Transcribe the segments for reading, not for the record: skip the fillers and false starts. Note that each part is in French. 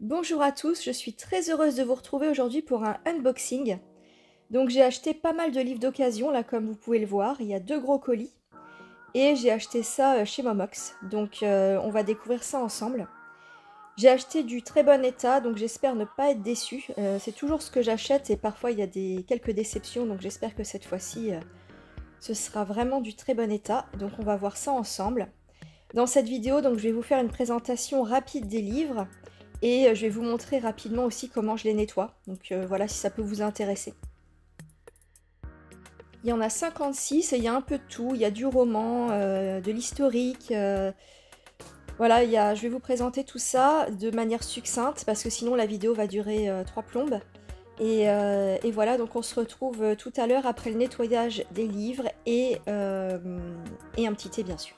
Bonjour à tous, je suis très heureuse de vous retrouver aujourd'hui pour un unboxing. Donc j'ai acheté pas mal de livres d'occasion, là comme vous pouvez le voir, il y a 2 gros colis. Et j'ai acheté ça chez Momox, donc on va découvrir ça ensemble. J'ai acheté du très bon état, donc j'espère ne pas être déçue. C'est toujours ce que j'achète et parfois il y a quelques déceptions, donc j'espère que cette fois-ci ce sera vraiment du très bon état. Donc on va voir ça ensemble. Dans cette vidéo, donc, je vais vous faire une présentation rapide des livres et je vais vous montrer rapidement aussi comment je les nettoie. Donc voilà, si ça peut vous intéresser. Il y en a 56 et il y a un peu de tout. Il y a du roman, de l'historique. Voilà, je vais vous présenter tout ça de manière succincte parce que sinon la vidéo va durer 3 plombes. Et voilà, donc on se retrouve tout à l'heure après le nettoyage des livres et un petit thé bien sûr.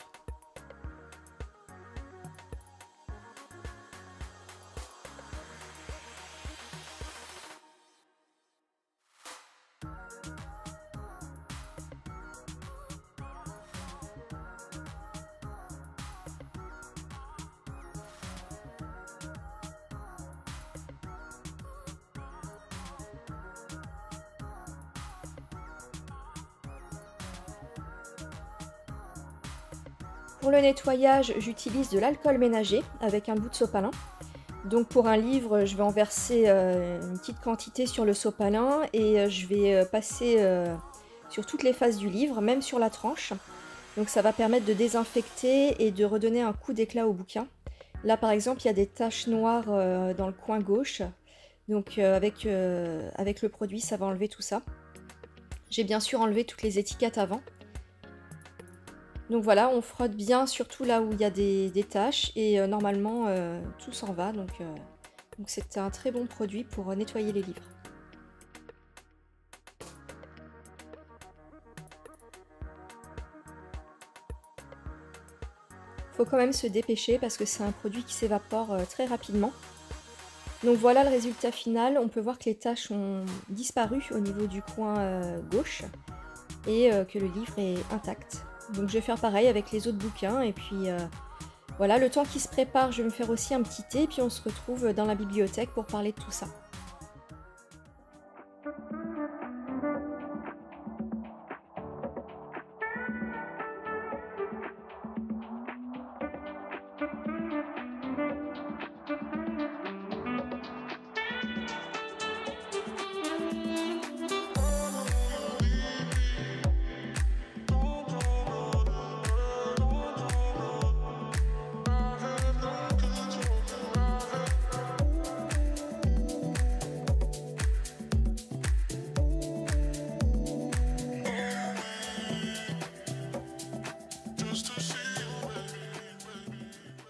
Pour le nettoyage, j'utilise de l'alcool ménager avec un bout de sopalin. Donc pour un livre, je vais en verser une petite quantité sur le sopalin et je vais passer sur toutes les faces du livre, même sur la tranche. Donc ça va permettre de désinfecter et de redonner un coup d'éclat au bouquin. Là par exemple, il y a des taches noires dans le coin gauche. Donc avec le produit, ça va enlever tout ça. J'ai bien sûr enlevé toutes les étiquettes avant. Donc voilà, on frotte bien, surtout là où il y a des taches, et normalement tout s'en va, donc c'est un très bon produit pour nettoyer les livres. Faut quand même se dépêcher parce que c'est un produit qui s'évapore très rapidement. Donc voilà le résultat final, on peut voir que les taches ont disparu au niveau du coin gauche, et que le livre est intact. Donc je vais faire pareil avec les autres bouquins, et puis voilà, le temps qui se prépare, je vais me faire aussi un petit thé, puis on se retrouve dans la bibliothèque pour parler de tout ça.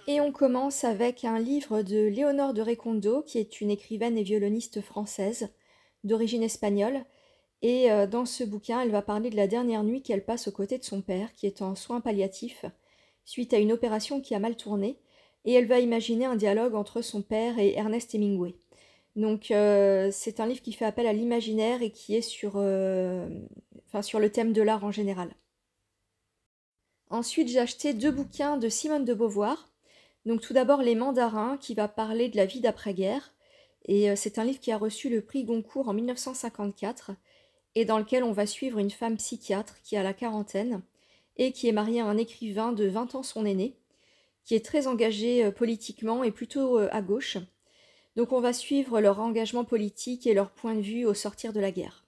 Et on commence avec un livre de Léonore de Recondo, qui est une écrivaine et violoniste française, d'origine espagnole. Et dans ce bouquin, elle va parler de la dernière nuit qu'elle passe aux côtés de son père, qui est en soins palliatifs, suite à une opération qui a mal tourné. Et elle va imaginer un dialogue entre son père et Ernest Hemingway. Donc c'est un livre qui fait appel à l'imaginaire et qui est sur le thème de l'art en général. Ensuite, j'ai acheté 2 bouquins de Simone de Beauvoir. Donc tout d'abord Les Mandarins, qui va parler de la vie d'après-guerre. Et c'est un livre qui a reçu le prix Goncourt en 1954 et dans lequel on va suivre une femme psychiatre qui a la quarantaine et qui est mariée à un écrivain de 20 ans son aîné, qui est très engagé politiquement et plutôt à gauche. Donc on va suivre leur engagement politique et leur point de vue au sortir de la guerre.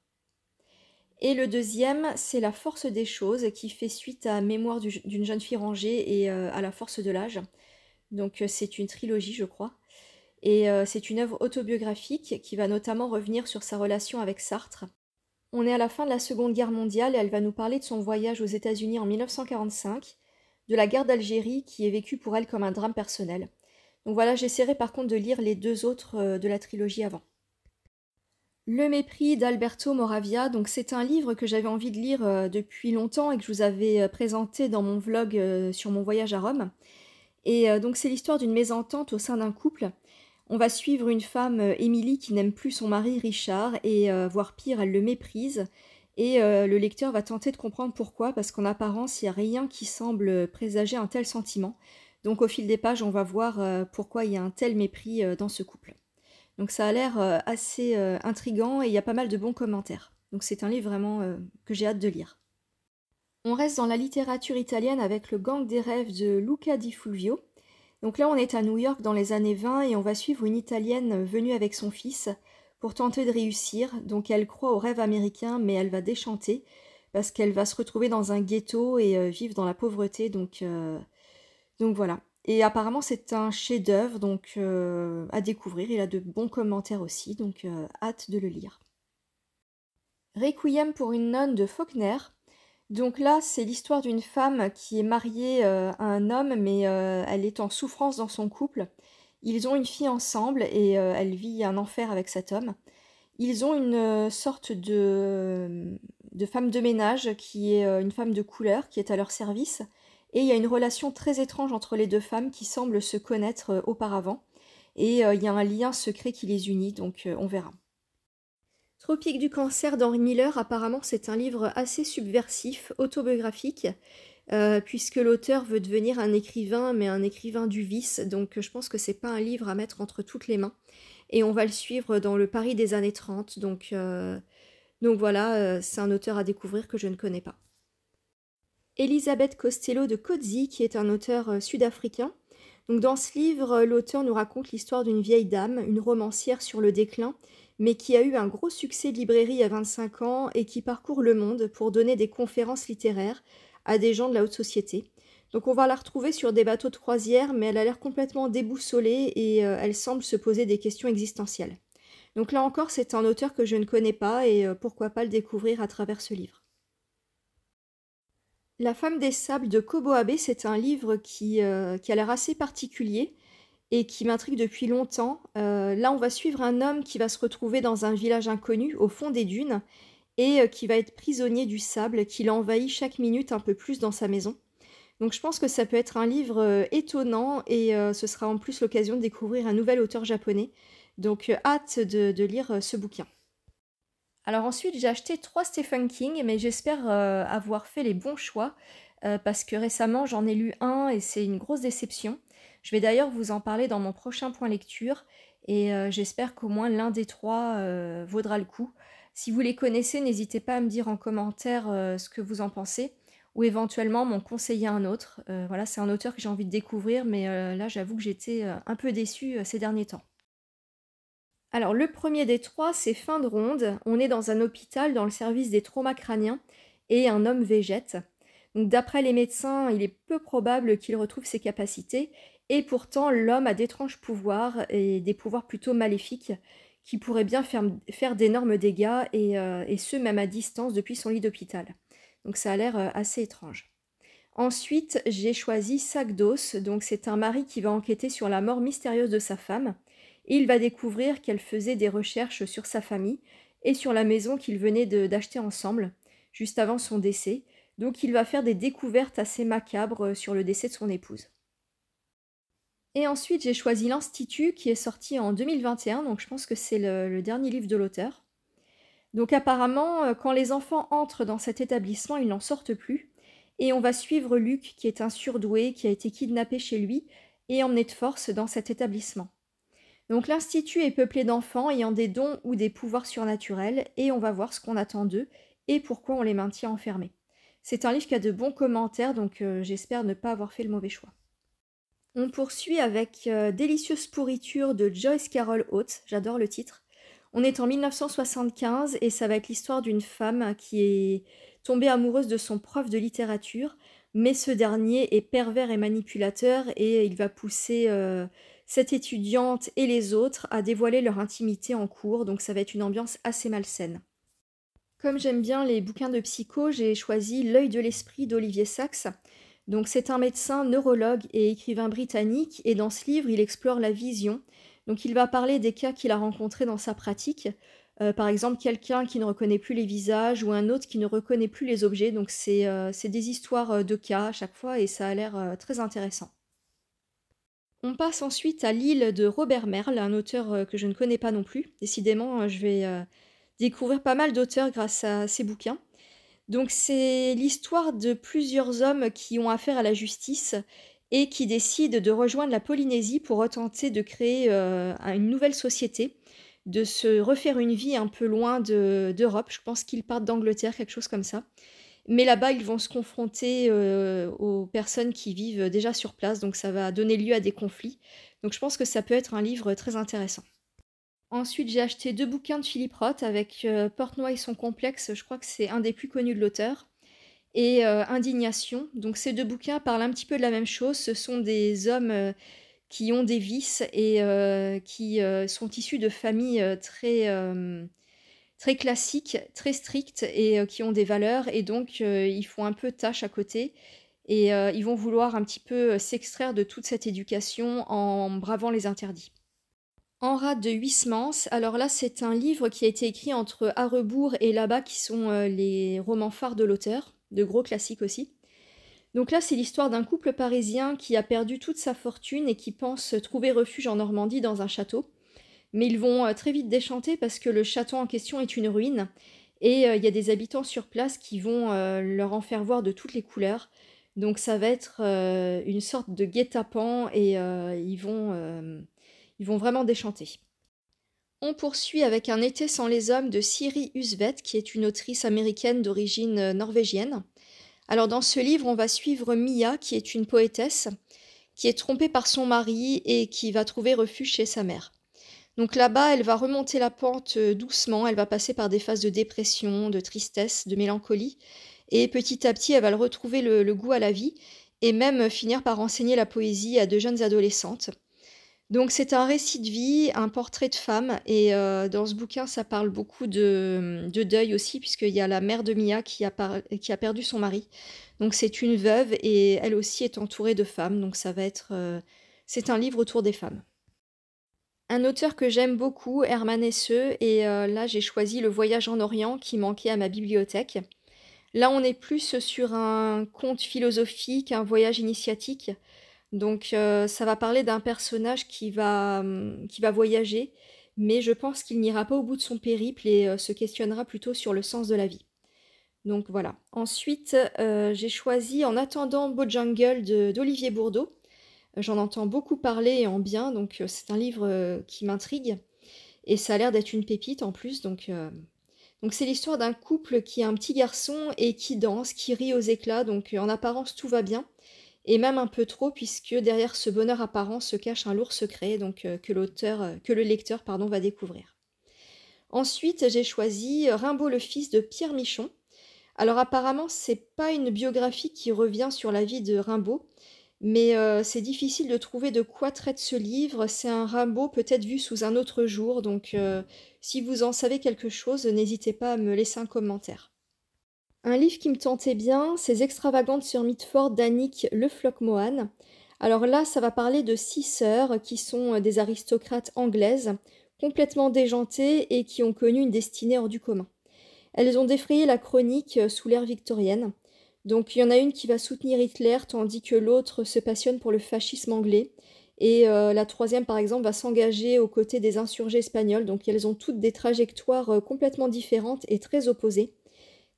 Et le deuxième, c'est La force des choses, qui fait suite à Mémoire d'une jeune fille rangée et à La force de l'âge. Donc c'est une trilogie, je crois. Et c'est une œuvre autobiographique qui va notamment revenir sur sa relation avec Sartre. On est à la fin de la Seconde Guerre mondiale et elle va nous parler de son voyage aux États-Unis en 1945, de la guerre d'Algérie qui est vécue pour elle comme un drame personnel. Donc voilà, j'essaierai par contre de lire les 2 autres de la trilogie avant. Le mépris d'Alberto Moravia, donc c'est un livre que j'avais envie de lire depuis longtemps et que je vous avais présenté dans mon vlog sur mon voyage à Rome. Et donc c'est l'histoire d'une mésentente au sein d'un couple. On va suivre une femme, Émilie, qui n'aime plus son mari Richard, et voire pire, elle le méprise. Et le lecteur va tenter de comprendre pourquoi, parce qu'en apparence, il n'y a rien qui semble présager un tel sentiment. Donc au fil des pages, on va voir pourquoi il y a un tel mépris dans ce couple. Donc ça a l'air assez intriguant et il y a pas mal de bons commentaires. Donc c'est un livre vraiment que j'ai hâte de lire. On reste dans la littérature italienne avec Le Gang des rêves de Luca Di Fulvio. Donc là, on est à New York dans les années 20 et on va suivre une Italienne venue avec son fils pour tenter de réussir. Donc elle croit au rêve américain, mais elle va déchanter parce qu'elle va se retrouver dans un ghetto et vivre dans la pauvreté. Donc voilà. Et apparemment, c'est un chef-d'œuvre, donc à découvrir. Il a de bons commentaires aussi, donc hâte de le lire. Requiem pour une nonne de Faulkner. Donc là, c'est l'histoire d'une femme qui est mariée à un homme, mais elle est en souffrance dans son couple. Ils ont une fille ensemble et elle vit un enfer avec cet homme. Ils ont une sorte de femme de ménage qui est une femme de couleur qui est à leur service. Et il y a une relation très étrange entre les deux femmes qui semblent se connaître auparavant. Et il y a un lien secret qui les unit, donc on verra. Tropique du cancer d'Henry Miller, apparemment c'est un livre assez subversif, autobiographique, puisque l'auteur veut devenir un écrivain, mais un écrivain du vice, donc je pense que c'est pas un livre à mettre entre toutes les mains. Et on va le suivre dans le Paris des années 30, donc voilà, c'est un auteur à découvrir que je ne connais pas. Elisabeth Costello de Coetzee, qui est un auteur sud-africain. Donc dans ce livre, l'auteur nous raconte l'histoire d'une vieille dame, une romancière sur le déclin, mais qui a eu un gros succès de librairie à 25 ans et qui parcourt le monde pour donner des conférences littéraires à des gens de la haute société. Donc on va la retrouver sur des bateaux de croisière, mais elle a l'air complètement déboussolée et elle semble se poser des questions existentielles. Donc là encore, c'est un auteur que je ne connais pas et pourquoi pas le découvrir à travers ce livre. La femme des sables de Kobo Abe, c'est un livre qui a l'air assez particulier et qui m'intrigue depuis longtemps. Là, on va suivre un homme qui va se retrouver dans un village inconnu, au fond des dunes, et qui va être prisonnier du sable, qui l'envahit chaque minute un peu plus dans sa maison. Donc je pense que ça peut être un livre étonnant, et ce sera en plus l'occasion de découvrir un nouvel auteur japonais. Donc hâte de lire ce bouquin. Alors ensuite, j'ai acheté 3 Stephen King, mais j'espère avoir fait les bons choix, parce que récemment, j'en ai lu un et c'est une grosse déception. Je vais d'ailleurs vous en parler dans mon prochain point lecture, et j'espère qu'au moins l'un des 3 vaudra le coup. Si vous les connaissez, n'hésitez pas à me dire en commentaire ce que vous en pensez, ou éventuellement m'en conseiller un autre. Voilà, c'est un auteur que j'ai envie de découvrir, mais là, j'avoue que j'étais un peu déçue ces derniers temps. Alors, le premier des 3, c'est Fin de ronde. On est dans un hôpital dans le service des traumas crâniens et un homme végète. Donc, d'après les médecins, il est peu probable qu'il retrouve ses capacités et pourtant, l'homme a d'étranges pouvoirs et des pouvoirs plutôt maléfiques qui pourraient bien faire d'énormes dégâts et ce, même à distance depuis son lit d'hôpital. Donc, ça a l'air assez étrange. Ensuite, j'ai choisi Sac d'os. Donc, c'est un mari qui va enquêter sur la mort mystérieuse de sa femme. Et il va découvrir qu'elle faisait des recherches sur sa famille et sur la maison qu'ils venaient d'acheter ensemble, juste avant son décès. Donc il va faire des découvertes assez macabres sur le décès de son épouse. Et ensuite, j'ai choisi L'Institut, qui est sorti en 2021, donc je pense que c'est le dernier livre de l'auteur. Donc apparemment, quand les enfants entrent dans cet établissement, ils n'en sortent plus. Et on va suivre Luc, qui est un surdoué, qui a été kidnappé chez lui et emmené de force dans cet établissement. Donc l'Institut est peuplé d'enfants ayant des dons ou des pouvoirs surnaturels et on va voir ce qu'on attend d'eux et pourquoi on les maintient enfermés. C'est un livre qui a de bons commentaires, donc j'espère ne pas avoir fait le mauvais choix. On poursuit avec Délicieuse pourriture de Joyce Carol Oates, j'adore le titre. On est en 1975 et ça va être l'histoire d'une femme qui est tombée amoureuse de son prof de littérature, mais ce dernier est pervers et manipulateur et il va pousser cette étudiante et les autres à dévoiler leur intimité en cours, donc ça va être une ambiance assez malsaine. Comme j'aime bien les bouquins de psycho, j'ai choisi L'œil de l'esprit d'Olivier Sacks. Donc c'est un médecin neurologue et écrivain britannique et dans ce livre, il explore la vision. Donc il va parler des cas qu'il a rencontrés dans sa pratique. Par exemple, quelqu'un qui ne reconnaît plus les visages ou un autre qui ne reconnaît plus les objets. Donc c'est des histoires de cas à chaque fois et ça a l'air très intéressant. On passe ensuite à L'île de Robert Merle, un auteur que je ne connais pas non plus. Décidément, je vais découvrir pas mal d'auteurs grâce à ces bouquins. Donc c'est l'histoire de plusieurs hommes qui ont affaire à la justice et qui décide de rejoindre la Polynésie pour tenter de créer, une nouvelle société, de se refaire une vie un peu loin d'Europe. Je pense qu'ils partent d'Angleterre, quelque chose comme ça. Mais là-bas, ils vont se confronter, aux personnes qui vivent déjà sur place, donc ça va donner lieu à des conflits. Donc je pense que ça peut être un livre très intéressant. Ensuite, j'ai acheté 2 bouquins de Philip Roth avec, Portnoy et son complexe, je crois que c'est un des plus connus de l'auteur, et Indignation. Donc ces 2 bouquins parlent un petit peu de la même chose. Ce sont des hommes, qui ont des vices et qui, sont issus de familles, très classiques, très strictes et qui ont des valeurs et donc ils font un peu tâche à côté et ils vont vouloir un petit peu, s'extraire de toute cette éducation en bravant les interdits. En rade de Huysmans, alors là, c'est un livre qui a été écrit entre À rebours et Là-bas, qui sont, les romans phares de l'auteur, de gros classiques aussi. Donc là, c'est l'histoire d'un couple parisien qui a perdu toute sa fortune et qui pense trouver refuge en Normandie dans un château. Mais ils vont très vite déchanter parce que le château en question est une ruine et il y a des habitants sur place qui vont leur en faire voir de toutes les couleurs. Donc ça va être une sorte de guet-apens et ils vont vraiment déchanter. On poursuit avec Un été sans les hommes de Siri Husvet, qui est une autrice américaine d'origine norvégienne. Alors dans ce livre, on va suivre Mia, qui est une poétesse, qui est trompée par son mari et qui va trouver refuge chez sa mère. Donc là-bas, elle va remonter la pente doucement, elle va passer par des phases de dépression, de tristesse, de mélancolie, et petit à petit, elle va le retrouver le goût à la vie, et même finir par enseigner la poésie à de jeunes adolescentes. Donc c'est un récit de vie, un portrait de femme, et dans ce bouquin, ça parle beaucoup de deuil aussi, puisqu'il y a la mère de Mia qui a perdu son mari. Donc c'est une veuve, et elle aussi est entourée de femmes, donc ça va être... c'est un livre autour des femmes. Un auteur que j'aime beaucoup, Hermann Hesse, et là j'ai choisi Le Voyage en Orient qui manquait à ma bibliothèque. Là on est plus sur un conte philosophique, un voyage initiatique. Donc ça va parler d'un personnage qui va voyager, mais je pense qu'il n'ira pas au bout de son périple et se questionnera plutôt sur le sens de la vie. Donc voilà. Ensuite, j'ai choisi En attendant Bojangles d'Olivier Bourdeau. J'en entends beaucoup parler en bien, donc c'est un livre qui m'intrigue. Et ça a l'air d'être une pépite en plus, donc c'est l'histoire d'un couple qui a un petit garçon et qui danse, qui rit aux éclats, donc en apparence tout va bien. Et même un peu trop, puisque derrière ce bonheur apparent se cache un lourd secret, donc que le lecteur pardon, va découvrir. Ensuite, j'ai choisi Rimbaud le fils de Pierre Michon. Alors apparemment, c'est pas une biographie qui revient sur la vie de Rimbaud, mais c'est difficile de trouver de quoi traite ce livre. C'est un Rimbaud peut-être vu sous un autre jour, donc si vous en savez quelque chose, n'hésitez pas à me laisser un commentaire. Un livre qui me tentait bien, c'est Extravagantes sur Mitford d'Annick Le Floch-Mohan. Alors là, ça va parler de 6 sœurs qui sont des aristocrates anglaises, complètement déjantées et qui ont connu une destinée hors du commun. Elles ont défrayé la chronique sous l'ère victorienne. Donc il y en a une qui va soutenir Hitler tandis que l'autre se passionne pour le fascisme anglais. Et la troisième, par exemple, va s'engager aux côtés des insurgés espagnols. Donc elles ont toutes des trajectoires complètement différentes et très opposées.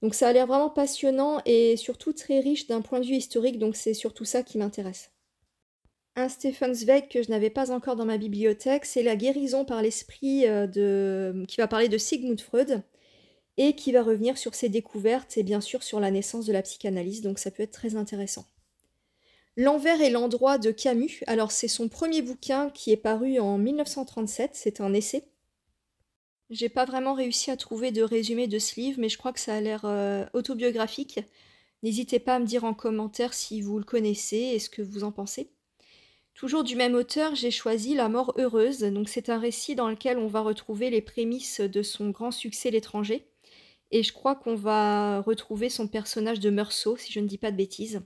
Donc ça a l'air vraiment passionnant et surtout très riche d'un point de vue historique, donc c'est surtout ça qui m'intéresse. Un Stefan Zweig que je n'avais pas encore dans ma bibliothèque, c'est La guérison par l'esprit qui va parler de Sigmund Freud et qui va revenir sur ses découvertes et bien sûr sur la naissance de la psychanalyse, donc ça peut être très intéressant. L'envers et l'endroit de Camus, alors c'est son premier bouquin qui est paru en 1937, c'est un essai. J'ai pas vraiment réussi à trouver de résumé de ce livre, mais je crois que ça a l'air autobiographique. N'hésitez pas à me dire en commentaire si vous le connaissez et ce que vous en pensez. Toujours du même auteur, j'ai choisi La mort heureuse. Donc c'est un récit dans lequel on va retrouver les prémices de son grand succès L'étranger. Et je crois qu'on va retrouver son personnage de Meursault, si je ne dis pas de bêtises.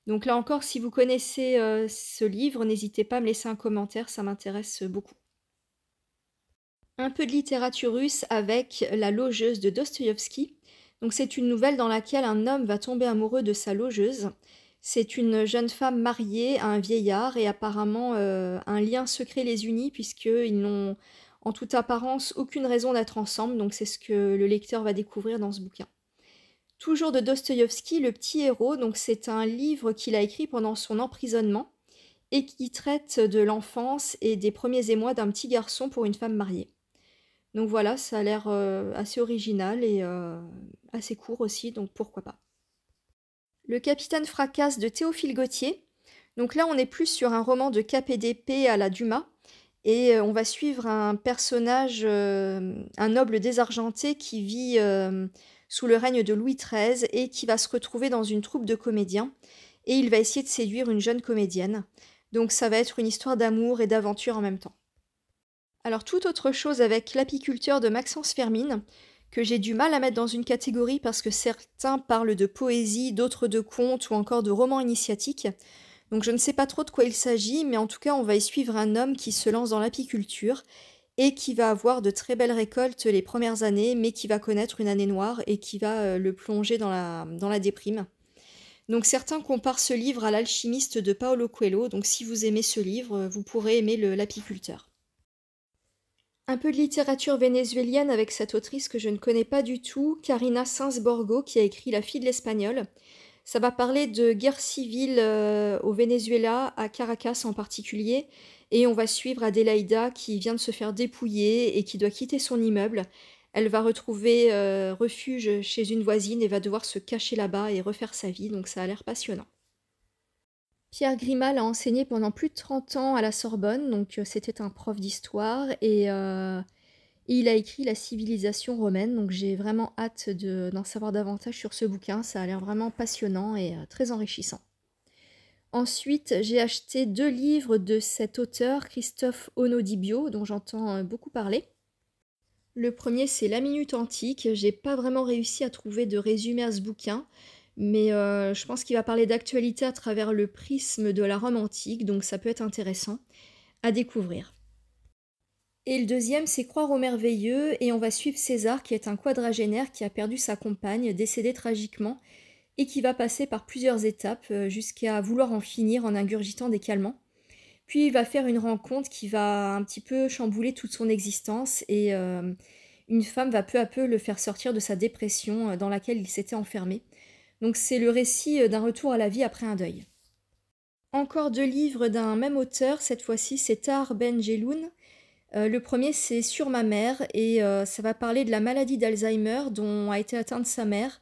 Donc là encore, si vous connaissez ce livre, n'hésitez pas à me laisser un commentaire, ça m'intéresse beaucoup. Un peu de littérature russe avec La logeuse de Dostoïevski. Donc c'est une nouvelle dans laquelle un homme va tomber amoureux de sa logeuse. C'est une jeune femme mariée à un vieillard et apparemment un lien secret les unit puisqu'ils n'ont en toute apparence aucune raison d'être ensemble. Donc c'est ce que le lecteur va découvrir dans ce bouquin. Toujours de Dostoïevski, Le Petit Héros, donc c'est un livre qu'il a écrit pendant son emprisonnement et qui traite de l'enfance et des premiers émois d'un petit garçon pour une femme mariée. Donc voilà, ça a l'air assez original et assez court aussi, donc pourquoi pas. Le Capitaine Fracasse de Théophile Gautier. Donc là, on est plus sur un roman de KPDP à la Dumas. Et on va suivre un personnage, un noble désargenté qui vit sous le règne de Louis XIII et qui va se retrouver dans une troupe de comédiens. Et il va essayer de séduire une jeune comédienne. Donc ça va être une histoire d'amour et d'aventure en même temps. Alors tout autre chose avec L'apiculteur de Maxence Fermine, que j'ai du mal à mettre dans une catégorie parce que certains parlent de poésie, d'autres de contes ou encore de romans initiatiques. Donc je ne sais pas trop de quoi il s'agit, mais en tout cas on va y suivre un homme qui se lance dans l'apiculture et qui va avoir de très belles récoltes les premières années, mais qui va connaître une année noire et qui va le plonger dans la déprime. Donc certains comparent ce livre à L'Alchimiste de Paulo Coelho, donc si vous aimez ce livre, vous pourrez aimer L'apiculteur. Un peu de littérature vénézuélienne avec cette autrice que je ne connais pas du tout, Karina Sainz-Borgo, qui a écrit La fille de l'Espagnol. Ça va parler de guerre civile au Venezuela, à Caracas en particulier, et on va suivre Adelaida qui vient de se faire dépouiller et qui doit quitter son immeuble. Elle va retrouver refuge chez une voisine et va devoir se cacher là-bas et refaire sa vie, donc ça a l'air passionnant. Pierre Grimal a enseigné pendant plus de 30 ans à la Sorbonne, donc c'était un prof d'histoire, et il a écrit La civilisation romaine, donc j'ai vraiment hâte d'en savoir davantage sur ce bouquin, ça a l'air vraiment passionnant et très enrichissant. Ensuite, j'ai acheté 2 livres de cet auteur, Christophe Onodibio, dont j'entends beaucoup parler. Le premier, c'est La Minute Antique. J'ai pas vraiment réussi à trouver de résumé à ce bouquin, mais je pense qu'il va parler d'actualité à travers le prisme de la Rome antique, donc ça peut être intéressant à découvrir. Et le deuxième, c'est Croire au merveilleux, et on va suivre César, qui est un quadragénaire qui a perdu sa compagne, décédée tragiquement, et qui va passer par plusieurs étapes jusqu'à vouloir en finir en ingurgitant des calmants. Puis il va faire une rencontre qui va un petit peu chambouler toute son existence, et une femme va peu à peu le faire sortir de sa dépression dans laquelle il s'était enfermé. Donc c'est le récit d'un retour à la vie après un deuil. Encore 2 livres d'un même auteur, cette fois-ci c'est Tahar Ben Jelloun. Le premier c'est Sur ma mère, et ça va parler de la maladie d'Alzheimer dont a été atteinte sa mère.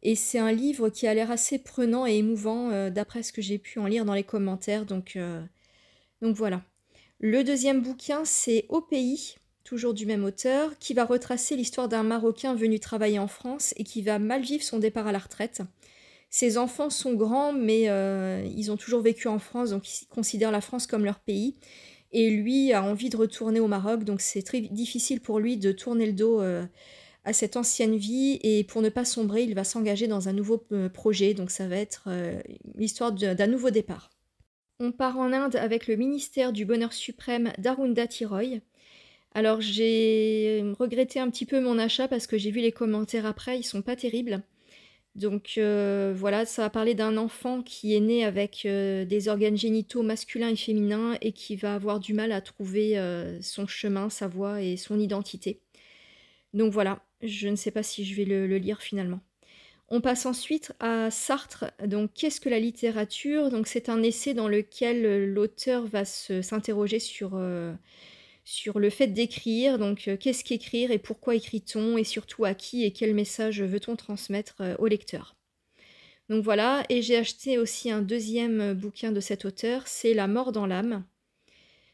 Et c'est un livre qui a l'air assez prenant et émouvant d'après ce que j'ai pu en lire dans les commentaires, donc voilà. Le deuxième bouquin c'est Au pays, toujours du même auteur, qui va retracer l'histoire d'un Marocain venu travailler en France et qui va mal vivre son départ à la retraite. Ses enfants sont grands, mais ils ont toujours vécu en France, donc ils considèrent la France comme leur pays. Et lui a envie de retourner au Maroc, donc c'est très difficile pour lui de tourner le dos à cette ancienne vie. Et pour ne pas sombrer, il va s'engager dans un nouveau projet, donc ça va être l'histoire d'un nouveau départ. On part en Inde avec le ministère du Bonheur suprême d'Arundhati Roy. Alors j'ai regretté un petit peu mon achat parce que j'ai vu les commentaires après, ils sont pas terribles. Donc voilà, ça va parler d'un enfant qui est né avec des organes génitaux masculins et féminins et qui va avoir du mal à trouver son chemin, sa voie et son identité. Donc voilà, je ne sais pas si je vais le lire finalement. On passe ensuite à Sartre. Donc qu'est-ce que la littérature? Donc c'est un essai dans lequel l'auteur va s'interroger sur le fait d'écrire, donc qu'est-ce qu'écrire et pourquoi écrit-on, et surtout à qui et quel message veut-on transmettre au lecteur. Donc voilà, et j'ai acheté aussi un deuxième bouquin de cet auteur, c'est La mort dans l'âme.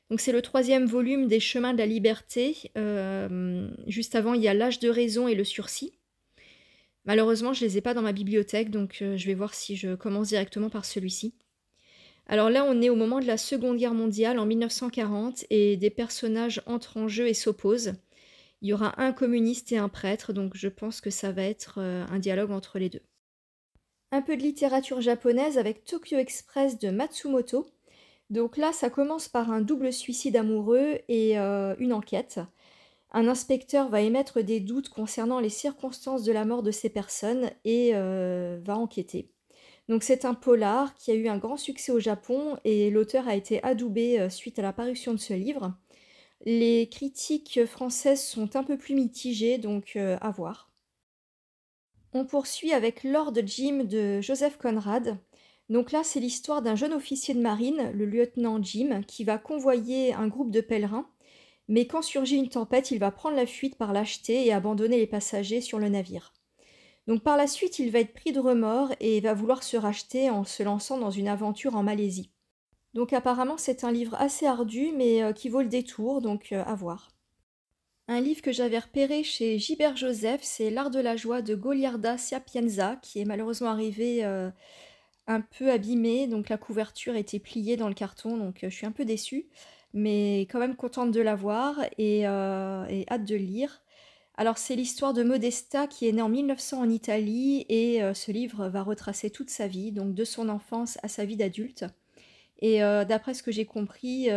Donc c'est le 3e volume des Chemins de la liberté. Juste avant, il y a L'âge de raison et le sursis. Malheureusement, je ne les ai pas dans ma bibliothèque, donc je vais voir si je commence directement par celui-ci. Alors là, on est au moment de la Seconde Guerre mondiale, en 1940, et des personnages entrent en jeu et s'opposent. Il y aura un communiste et un prêtre, donc je pense que ça va être un dialogue entre les deux. Un peu de littérature japonaise avec Tokyo Express de Matsumoto. Donc là, ça commence par un double suicide amoureux et une enquête. Un inspecteur va émettre des doutes concernant les circonstances de la mort de ces personnes et va enquêter. Donc c'est un polar qui a eu un grand succès au Japon et l'auteur a été adoubé suite à la parution de ce livre. Les critiques françaises sont un peu plus mitigées, donc à voir. On poursuit avec Lord Jim de Joseph Conrad. Donc là, c'est l'histoire d'un jeune officier de marine, le lieutenant Jim, qui va convoyer un groupe de pèlerins, mais quand surgit une tempête, il va prendre la fuite par lâcheté et abandonner les passagers sur le navire. Donc par la suite, il va être pris de remords et va vouloir se racheter en se lançant dans une aventure en Malaisie. Donc apparemment, c'est un livre assez ardu, mais qui vaut le détour, donc à voir. Un livre que j'avais repéré chez Gilbert Joseph, c'est L'Art de la joie de Goliarda Sapienza, qui est malheureusement arrivé un peu abîmé, donc la couverture était pliée dans le carton, donc je suis un peu déçue, mais quand même contente de l'avoir et hâte de le lire. Alors c'est l'histoire de Modesta qui est née en 1900 en Italie et ce livre va retracer toute sa vie, donc de son enfance à sa vie d'adulte. Et d'après ce que j'ai compris,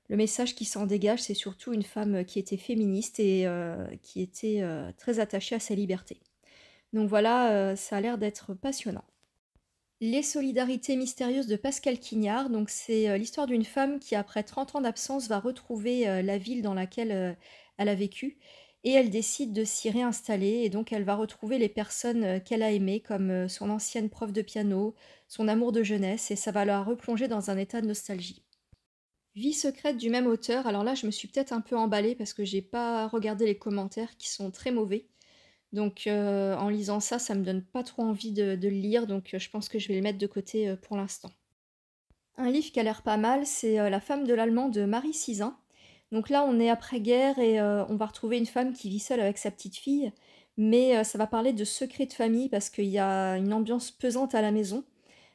le message qui s'en dégage, c'est surtout une femme qui était féministe et qui était très attachée à sa liberté. Donc voilà, ça a l'air d'être passionnant. Les solidarités mystérieuses de Pascal Quignard, donc c'est l'histoire d'une femme qui, après 30 ans d'absence, va retrouver la ville dans laquelle elle a vécu et elle décide de s'y réinstaller et donc elle va retrouver les personnes qu'elle a aimées comme son ancienne prof de piano, son amour de jeunesse et ça va la replonger dans un état de nostalgie. Vie secrète du même auteur, alors là je me suis peut-être un peu emballée parce que j'ai pas regardé les commentaires qui sont très mauvais. Donc en lisant ça, ça me donne pas trop envie de le lire, donc je pense que je vais le mettre de côté pour l'instant. Un livre qui a l'air pas mal, c'est La femme de l'allemand de Marie Sizun. Donc là, on est après-guerre et on va retrouver une femme qui vit seule avec sa petite fille, mais ça va parler de secrets de famille parce qu'il y a une ambiance pesante à la maison.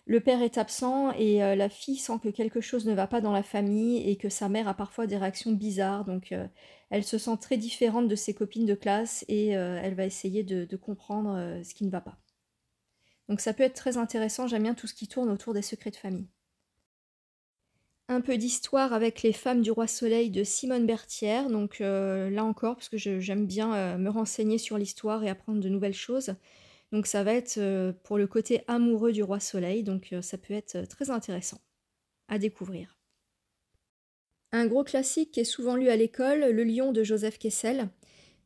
Le père est absent et la fille sent que quelque chose ne va pas dans la famille et que sa mère a parfois des réactions bizarres. Donc elle se sent très différente de ses copines de classe et elle va essayer de comprendre ce qui ne va pas. Donc ça peut être très intéressant, j'aime bien tout ce qui tourne autour des secrets de famille. Un peu d'histoire avec les femmes du roi Soleil de Simone Berthière. Donc là encore, parce que j'aime bien me renseigner sur l'histoire et apprendre de nouvelles choses. Donc ça va être pour le côté amoureux du roi Soleil, donc ça peut être très intéressant à découvrir. Un gros classique qui est souvent lu à l'école, Le Lion de Joseph Kessel.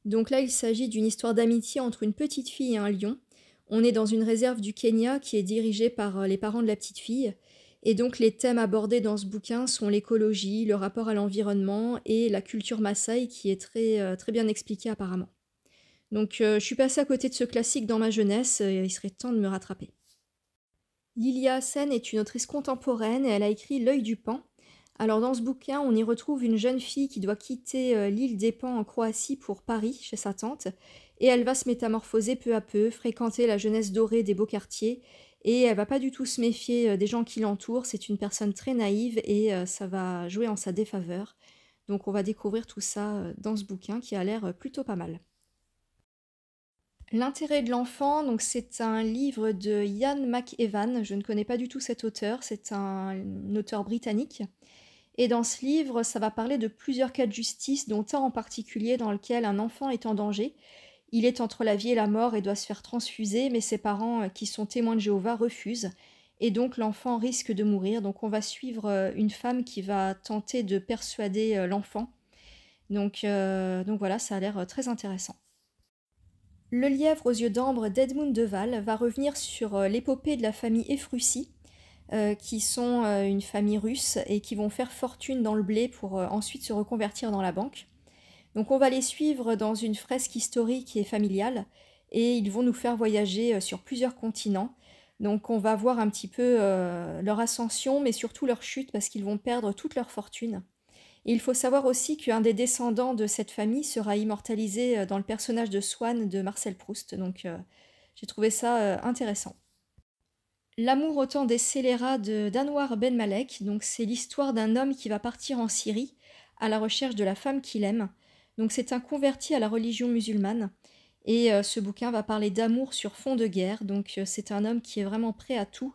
Donc là, il s'agit d'une histoire d'amitié entre une petite fille et un lion. On est dans une réserve du Kenya qui est dirigée par les parents de la petite fille. Et donc les thèmes abordés dans ce bouquin sont l'écologie, le rapport à l'environnement et la culture Maasai qui est très bien expliquée apparemment. Donc je suis passée à côté de ce classique dans ma jeunesse, il serait temps de me rattraper. Lilia Hassen est une autrice contemporaine et elle a écrit L'œil du Pan. Alors dans ce bouquin, on y retrouve une jeune fille qui doit quitter l'île des Pans en Croatie pour Paris, chez sa tante, et elle va se métamorphoser peu à peu, fréquenter la jeunesse dorée des beaux quartiers, et elle va pas du tout se méfier des gens qui l'entourent, c'est une personne très naïve et ça va jouer en sa défaveur. Donc on va découvrir tout ça dans ce bouquin qui a l'air plutôt pas mal. L'intérêt de l'enfant, donc c'est un livre de Ian McEwan. Je ne connais pas du tout cet auteur, c'est un auteur britannique. Et dans ce livre, ça va parler de plusieurs cas de justice, dont un en particulier dans lequel un enfant est en danger. Il est entre la vie et la mort et doit se faire transfuser, mais ses parents, qui sont témoins de Jéhovah, refusent. Et donc l'enfant risque de mourir. Donc on va suivre une femme qui va tenter de persuader l'enfant. Donc voilà, ça a l'air très intéressant. Le lièvre aux yeux d'ambre d'Edmund Deval va revenir sur l'épopée de la famille Efrussi, qui sont une famille russe et qui vont faire fortune dans le blé pour ensuite se reconvertir dans la banque. Donc on va les suivre dans une fresque historique et familiale et ils vont nous faire voyager sur plusieurs continents. Donc on va voir un petit peu leur ascension mais surtout leur chute parce qu'ils vont perdre toute leur fortune. Et il faut savoir aussi qu'un des descendants de cette famille sera immortalisé dans le personnage de Swann de Marcel Proust. Donc j'ai trouvé ça intéressant. L'amour au temps des scélérats de d'Anouar Ben Malek, donc c'est l'histoire d'un homme qui va partir en Syrie à la recherche de la femme qu'il aime. Donc c'est un converti à la religion musulmane et ce bouquin va parler d'amour sur fond de guerre. Donc c'est un homme qui est vraiment prêt à tout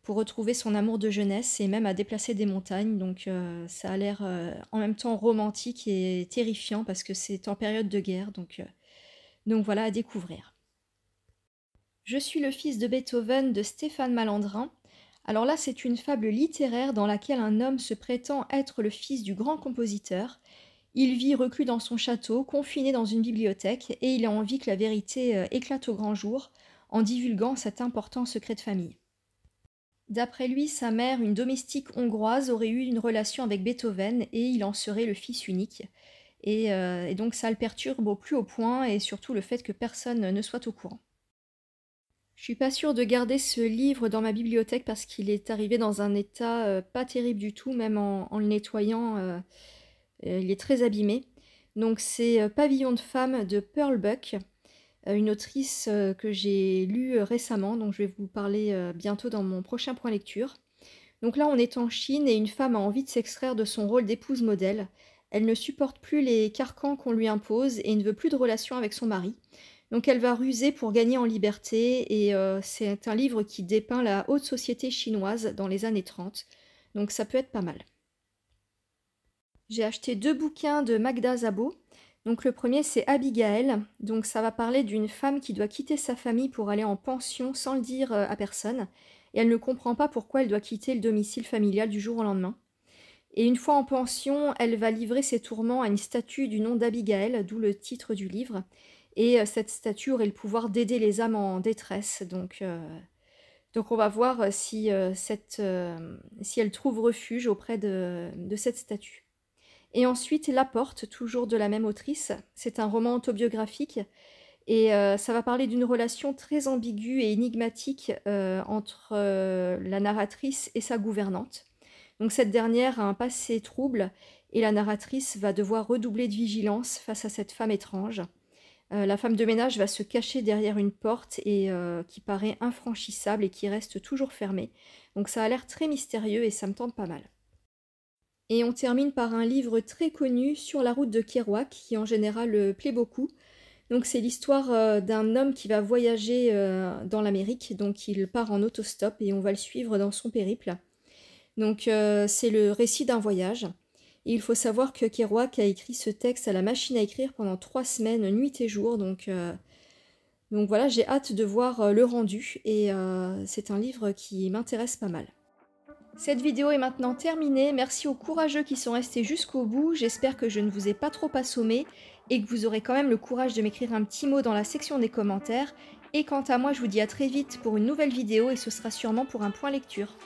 pour retrouver son amour de jeunesse et même à déplacer des montagnes. Donc ça a l'air en même temps romantique et terrifiant parce que c'est en période de guerre. Donc voilà, à découvrir. Je suis le fils de Beethoven de Stéphane Malandrin. Alors là, c'est une fable littéraire dans laquelle un homme se prétend être le fils du grand compositeur. Il vit reclus dans son château, confiné dans une bibliothèque, et il a envie que la vérité éclate au grand jour en divulguant cet important secret de famille. D'après lui, sa mère, une domestique hongroise, aurait eu une relation avec Beethoven et il en serait le fils unique. Et donc ça le perturbe au plus haut point et surtout le fait que personne ne soit au courant. Je suis pas sûre de garder ce livre dans ma bibliothèque parce qu'il est arrivé dans un état pas terrible du tout, même en le nettoyant, il est très abîmé. Donc c'est Pavillon de femme de Pearl Buck, une autrice que j'ai lue récemment, dont je vais vous parler bientôt dans mon prochain point lecture. Donc là, on est en Chine et une femme a envie de s'extraire de son rôle d'épouse modèle. Elle ne supporte plus les carcans qu'on lui impose et ne veut plus de relation avec son mari. Donc elle va ruser pour gagner en liberté et c'est un livre qui dépeint la haute société chinoise dans les années 30. Donc ça peut être pas mal. J'ai acheté 2 bouquins de Magda Szabo. Donc le premier c'est Abigail, donc ça va parler d'une femme qui doit quitter sa famille pour aller en pension sans le dire à personne, et elle ne comprend pas pourquoi elle doit quitter le domicile familial du jour au lendemain. Et une fois en pension, elle va livrer ses tourments à une statue du nom d'Abigail, d'où le titre du livre, et cette statue aurait le pouvoir d'aider les âmes en détresse, donc on va voir si elle trouve refuge auprès de cette statue. Et ensuite, La Porte, toujours de la même autrice. C'est un roman autobiographique et ça va parler d'une relation très ambiguë et énigmatique entre la narratrice et sa gouvernante. Donc cette dernière a un passé trouble et la narratrice va devoir redoubler de vigilance face à cette femme étrange. La femme de ménage va se cacher derrière une porte et qui paraît infranchissable et qui reste toujours fermée. Donc ça a l'air très mystérieux et ça me tente pas mal. Et on termine par un livre très connu, Sur la route de Kerouac, qui en général plaît beaucoup. Donc c'est l'histoire d'un homme qui va voyager dans l'Amérique, donc il part en autostop et on va le suivre dans son périple. Donc c'est le récit d'un voyage. Et il faut savoir que Kerouac a écrit ce texte à la machine à écrire pendant 3 semaines, nuit et jour. Donc voilà, j'ai hâte de voir le rendu et c'est un livre qui m'intéresse pas mal. Cette vidéo est maintenant terminée, merci aux courageux qui sont restés jusqu'au bout, j'espère que je ne vous ai pas trop assommé et que vous aurez quand même le courage de m'écrire un petit mot dans la section des commentaires. Et quant à moi, je vous dis à très vite pour une nouvelle vidéo et ce sera sûrement pour un point lecture.